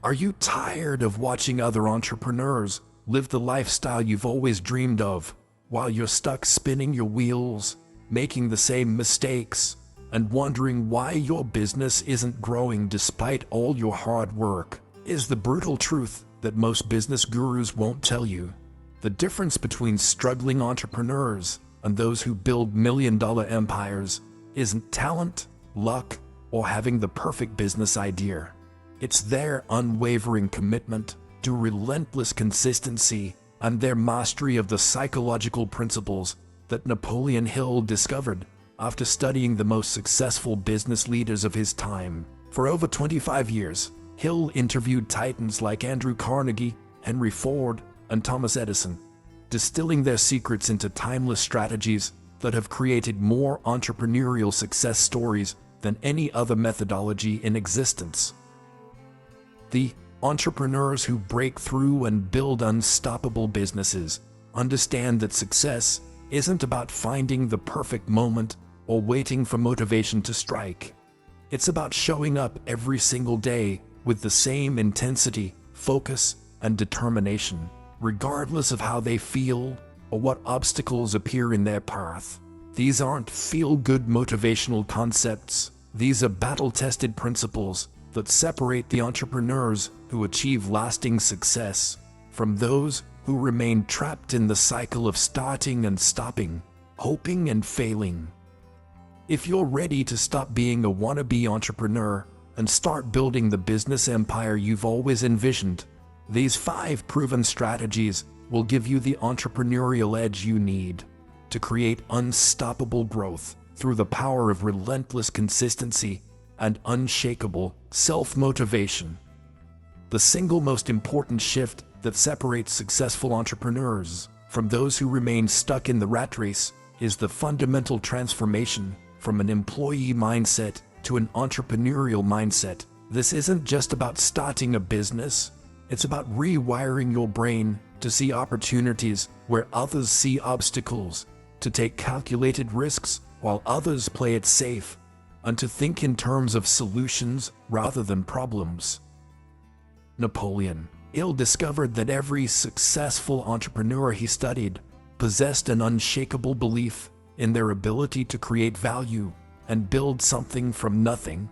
Are you tired of watching other entrepreneurs live the lifestyle you've always dreamed of, while you're stuck spinning your wheels, making the same mistakes, and wondering why your business isn't growing despite all your hard work? Is the brutal truth that most business gurus won't tell you. The difference between struggling entrepreneurs and those who build million-dollar empires isn't talent, luck, or having the perfect business idea. It's their unwavering commitment to relentless consistency and their mastery of the psychological principles that Napoleon Hill discovered after studying the most successful business leaders of his time. For over 25 years, Hill interviewed titans like Andrew Carnegie, Henry Ford, and Thomas Edison, distilling their secrets into timeless strategies that have created more entrepreneurial success stories than any other methodology in existence. The entrepreneurs who break through and build unstoppable businesses understand that success isn't about finding the perfect moment or waiting for motivation to strike. It's about showing up every single day with the same intensity, focus, and determination, regardless of how they feel or what obstacles appear in their path. These aren't feel-good motivational concepts. These are battle-tested principles that separate the entrepreneurs who achieve lasting success from those who remain trapped in the cycle of starting and stopping, hoping and failing. If you're ready to stop being a wannabe entrepreneur and start building the business empire you've always envisioned, these 5 proven strategies will give you the entrepreneurial edge you need to create unstoppable growth through the power of relentless consistency and unshakable self-motivation. The single most important shift that separates successful entrepreneurs from those who remain stuck in the rat race is the fundamental transformation from an employee mindset to an entrepreneurial mindset. This isn't just about starting a business. It's about rewiring your brain to see opportunities where others see obstacles, to take calculated risks while others play it safe, and to think in terms of solutions rather than problems. Napoleon Hill discovered that every successful entrepreneur he studied possessed an unshakable belief in their ability to create value and build something from nothing.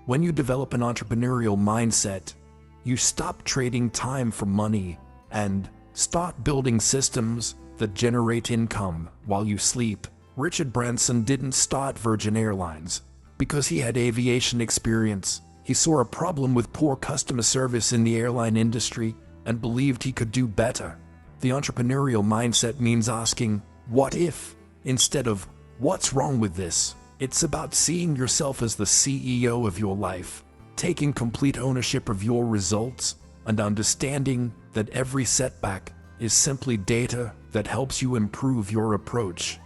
When you develop an entrepreneurial mindset, you stop trading time for money and start building systems that generate income while you sleep. Richard Branson didn't start Virgin Airlines because he had aviation experience. He saw a problem with poor customer service in the airline industry and believed he could do better. The entrepreneurial mindset means asking, "What if?" instead of, "What's wrong with this?" It's about seeing yourself as the CEO of your life, taking complete ownership of your results, and understanding that every setback is simply data that helps you improve your approach.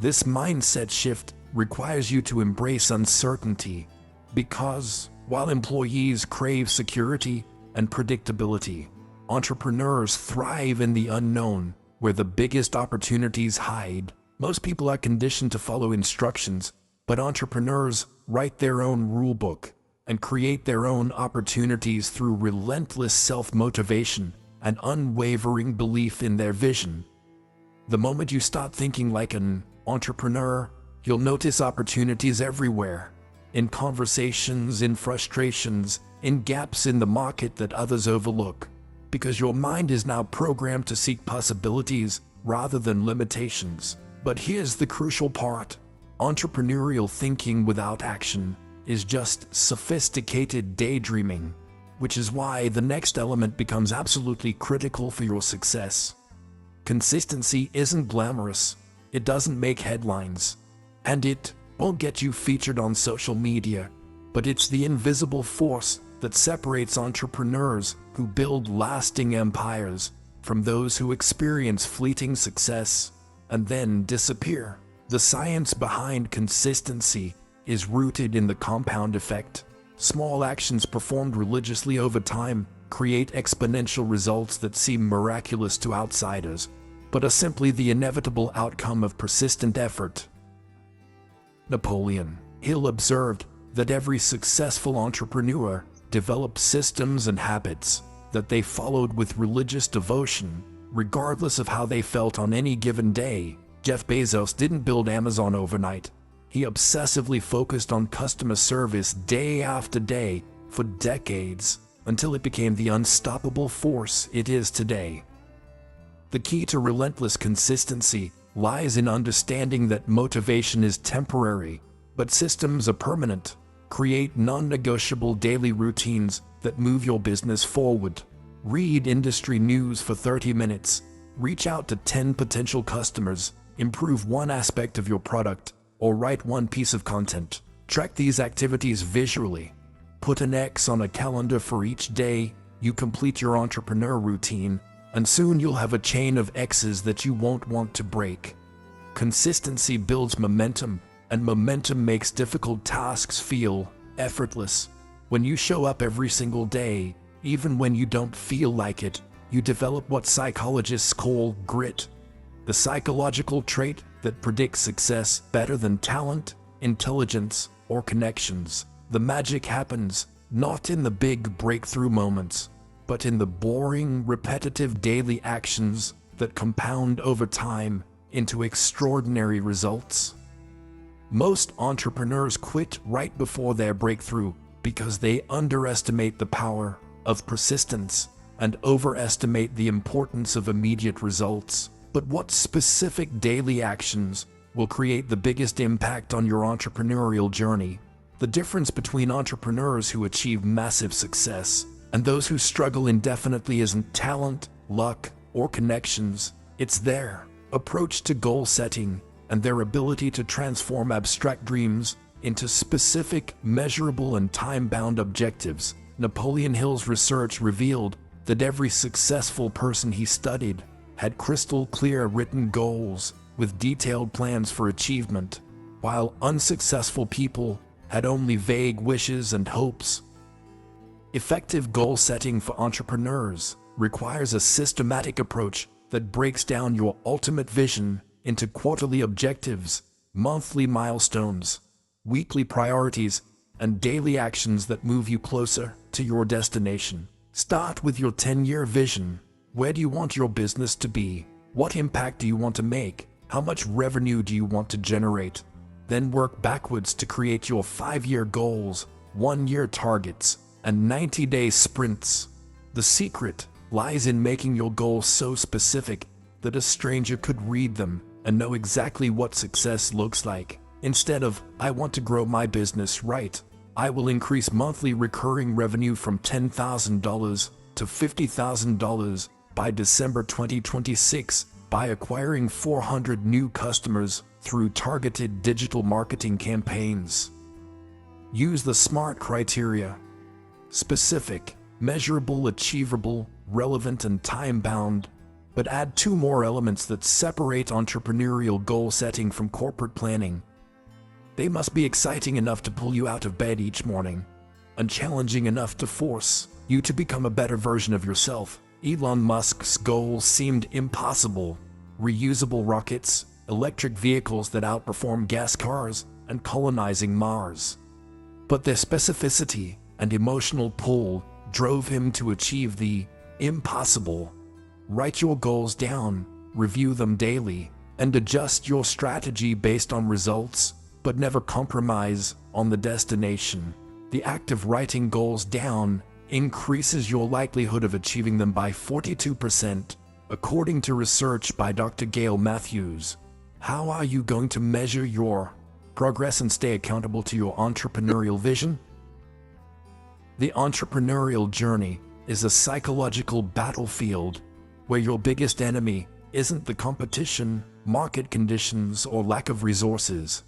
This mindset shift requires you to embrace uncertainty, because while employees crave security and predictability, entrepreneurs thrive in the unknown, where the biggest opportunities hide. Most people are conditioned to follow instructions, but entrepreneurs write their own rulebook and create their own opportunities through relentless self-motivation and unwavering belief in their vision. The moment you start thinking like an entrepreneur, you'll notice opportunities everywhere. In conversations, in frustrations, in gaps in the market that others overlook. Because your mind is now programmed to seek possibilities rather than limitations. But here's the crucial part. Entrepreneurial thinking without action is just sophisticated daydreaming, which is why the next element becomes absolutely critical for your success. Consistency isn't glamorous. It doesn't make headlines. And it won't get you featured on social media. But it's the invisible force that separates entrepreneurs who build lasting empires from those who experience fleeting success and then disappear. The science behind consistency is rooted in the compound effect. Small actions performed religiously over time create exponential results that seem miraculous to outsiders, but are simply the inevitable outcome of persistent effort. Napoleon Hill observed that every successful entrepreneur developed systems and habits that they followed with religious devotion, regardless of how they felt on any given day. Jeff Bezos didn't build Amazon overnight. He obsessively focused on customer service day after day for decades until it became the unstoppable force it is today. The key to relentless consistency lies in understanding that motivation is temporary, but systems are permanent. Create non-negotiable daily routines that move your business forward. Read industry news for 30 minutes. Reach out to 10 potential customers. Improve one aspect of your product, or write one piece of content. Track these activities visually. Put an X on a calendar for each day you complete your entrepreneur routine, and soon you'll have a chain of X's that you won't want to break. Consistency builds momentum, and momentum makes difficult tasks feel effortless. When you show up every single day, even when you don't feel like it, you develop what psychologists call grit. The psychological trait that predicts success better than talent, intelligence, or connections. The magic happens not in the big breakthrough moments, but in the boring, repetitive daily actions that compound over time into extraordinary results. Most entrepreneurs quit right before their breakthrough because they underestimate the power of persistence and overestimate the importance of immediate results. But what specific daily actions will create the biggest impact on your entrepreneurial journey? The difference between entrepreneurs who achieve massive success and those who struggle indefinitely isn't talent, luck, or connections. It's their approach to goal setting and their ability to transform abstract dreams into specific, measurable, and time-bound objectives. Napoleon Hill's research revealed that every successful person he studied had crystal clear written goals with detailed plans for achievement, while unsuccessful people had only vague wishes and hopes. Effective goal setting for entrepreneurs requires a systematic approach that breaks down your ultimate vision into quarterly objectives, monthly milestones, weekly priorities, and daily actions that move you closer to your destination. Start with your 10-year vision. Where do you want your business to be? What impact do you want to make? How much revenue do you want to generate? Then work backwards to create your 5-year goals, 1-year targets, and 90-day sprints. The secret lies in making your goals so specific that a stranger could read them and know exactly what success looks like. Instead of, I want to grow my business, right? I will increase monthly recurring revenue from $10,000 to $50,000 by December 2026 by acquiring 400 new customers through targeted digital marketing campaigns. Use the SMART criteria: specific, measurable, achievable, relevant, and time-bound. But add 2 more elements that separate entrepreneurial goal setting from corporate planning. They must be exciting enough to pull you out of bed each morning, and challenging enough to force you to become a better version of yourself. Elon Musk's goals seemed impossible: reusable rockets, electric vehicles that outperform gas cars, and colonizing Mars. But their specificity and emotional pull drove him to achieve the impossible. Write your goals down, review them daily, and adjust your strategy based on results, but never compromise on the destination. The act of writing goals down increases your likelihood of achieving them by 42%, according to research by Dr. Gail Matthews. How are you going to measure your progress and stay accountable to your entrepreneurial vision? The entrepreneurial journey is a psychological battlefield where your biggest enemy isn't the competition, market conditions, or lack of resources.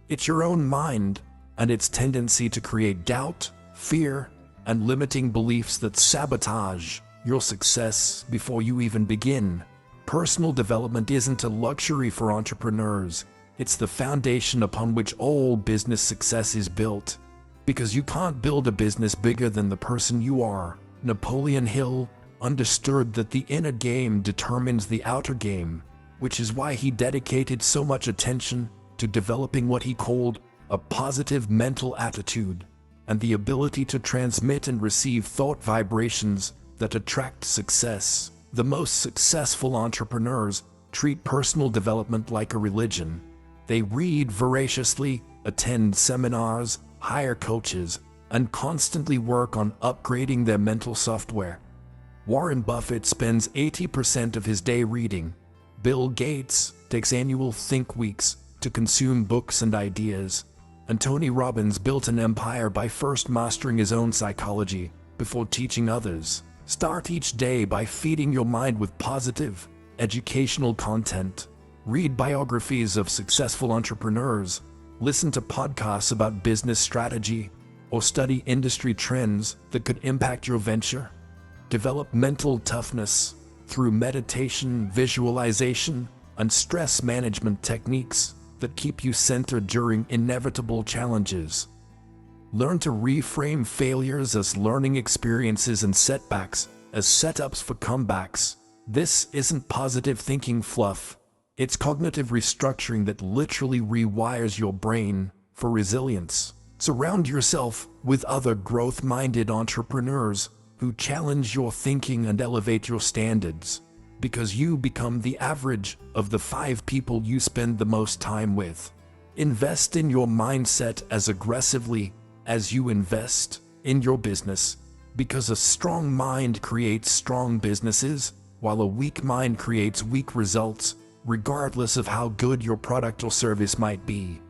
It's your own mind and its tendency to create doubt, fear, and limiting beliefs that sabotage your success before you even begin. Personal development isn't a luxury for entrepreneurs. It's the foundation upon which all business success is built. Because you can't build a business bigger than the person you are. Napoleon Hill understood that the inner game determines the outer game, which is why he dedicated so much attention to developing what he called a positive mental attitude. and the ability to transmit and receive thought vibrations that attract success. The most successful entrepreneurs treat personal development like a religion. They read voraciously, attend seminars, hire coaches, and constantly work on upgrading their mental software. Warren Buffett spends 80% of his day reading. Bill Gates takes annual think weeks to consume books and ideas. And Tony Robbins built an empire by first mastering his own psychology before teaching others. Start each day by feeding your mind with positive, educational content. Read biographies of successful entrepreneurs, listen to podcasts about business strategy, or study industry trends that could impact your venture. Develop mental toughness through meditation, visualization, and stress management techniques that keep you centered during inevitable challenges. Learn to reframe failures as learning experiences and setbacks as setups for comebacks. This isn't positive thinking fluff. It's cognitive restructuring that literally rewires your brain for resilience. Surround yourself with other growth-minded entrepreneurs who challenge your thinking and elevate your standards, because you become the average of the 5 people you spend the most time with. Invest in your mindset as aggressively as you invest in your business, because a strong mind creates strong businesses, while a weak mind creates weak results, regardless of how good your product or service might be.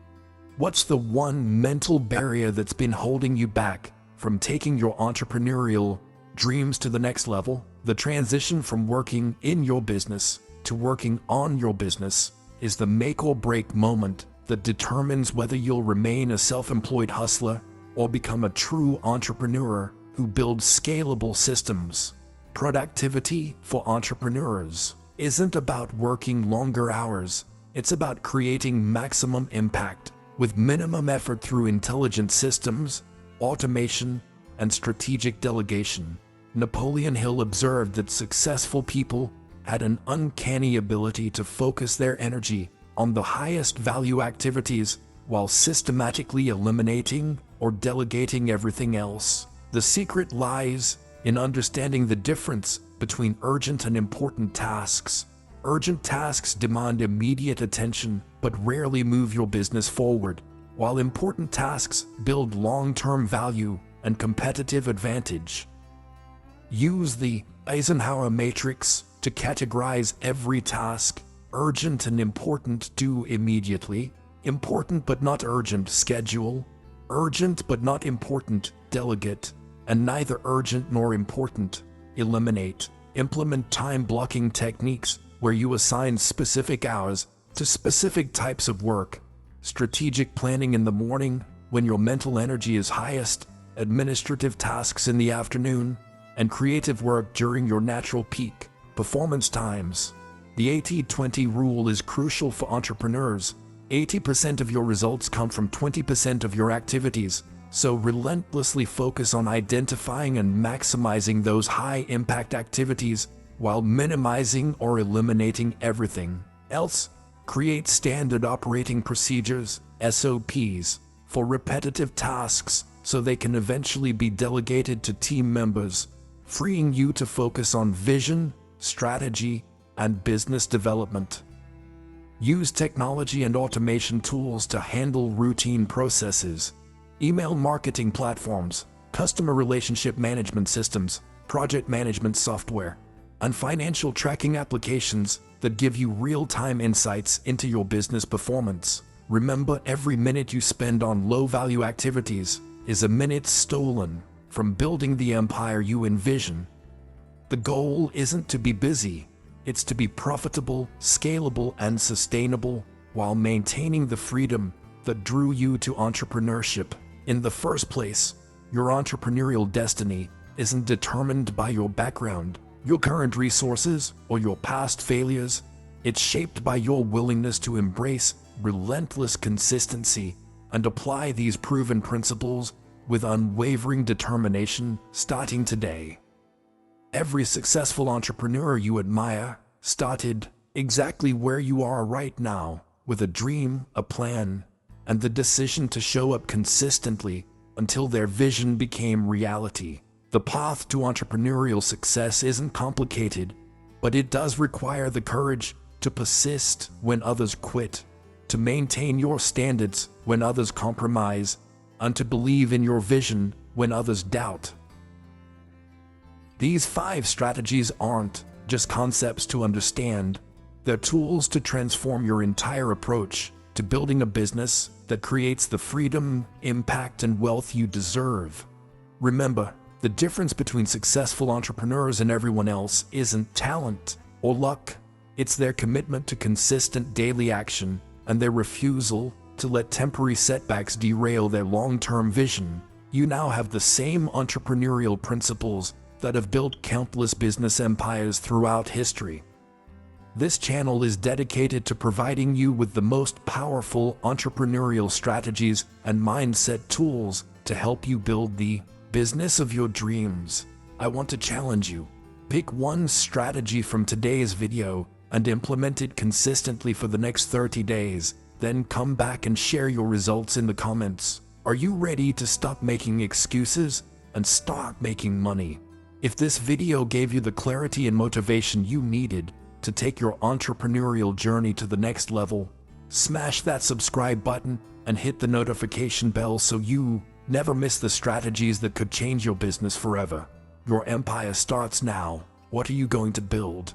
What's the one mental barrier that's been holding you back from taking your entrepreneurial dreams to the next level? The transition from working in your business to working on your business is the make or break moment that determines whether you'll remain a self-employed hustler or become a true entrepreneur who builds scalable systems. Productivity for entrepreneurs isn't about working longer hours. It's about creating maximum impact with minimum effort through intelligent systems, automation, and strategic delegation. Napoleon Hill observed that successful people had an uncanny ability to focus their energy on the highest value activities while systematically eliminating or delegating everything else. The secret lies in understanding the difference between urgent and important tasks. Urgent tasks demand immediate attention but rarely move your business forward, while important tasks build long-term value and competitive advantage. Use the Eisenhower matrix to categorize every task. Urgent and important, do immediately. Important but not urgent, schedule. Urgent but not important, delegate. And neither urgent nor important, eliminate. Implement time blocking techniques where you assign specific hours to specific types of work. Strategic planning in the morning when your mental energy is highest, administrative tasks in the afternoon, and creative work during your natural peak performance times. The 80-20 rule is crucial for entrepreneurs. 80% of your results come from 20% of your activities, so relentlessly focus on identifying and maximizing those high-impact activities while minimizing or eliminating everything else. Create standard operating procedures, SOPs, for repetitive tasks so they can eventually be delegated to team members, freeing you to focus on vision, strategy, and business development. Use technology and automation tools to handle routine processes. Email marketing platforms, customer relationship management systems, project management software, and financial tracking applications that give you real-time insights into your business performance. Remember, every minute you spend on low-value activities is a minute stolen from building the empire you envision. The goal isn't to be busy, it's to be profitable, scalable, and sustainable while maintaining the freedom that drew you to entrepreneurship in the first place. Your entrepreneurial destiny isn't determined by your background, your current resources, or your past failures. It's shaped by your willingness to embrace relentless consistency and apply these proven principles with unwavering determination starting today. Every successful entrepreneur you admire started exactly where you are right now, with a dream, a plan, and the decision to show up consistently until their vision became reality. The path to entrepreneurial success isn't complicated, but it does require the courage to persist when others quit, to maintain your standards when others compromise, and to believe in your vision when others doubt. These 5 strategies aren't just concepts to understand, they're tools to transform your entire approach to building a business that creates the freedom, impact, and wealth you deserve. Remember, the difference between successful entrepreneurs and everyone else isn't talent or luck. It's their commitment to consistent daily action and their refusal to let temporary setbacks derail their long-term vision. You now have the same entrepreneurial principles that have built countless business empires throughout history. This channel is dedicated to providing you with the most powerful entrepreneurial strategies and mindset tools to help you build the business of your dreams. I want to challenge you. Pick one strategy from today's video and implement it consistently for the next 30 days. Then come back and share your results in the comments. Are you ready to stop making excuses and start making money? If this video gave you the clarity and motivation you needed to take your entrepreneurial journey to the next level, smash that subscribe button and hit the notification bell so you never miss the strategies that could change your business forever. Your empire starts now. What are you going to build?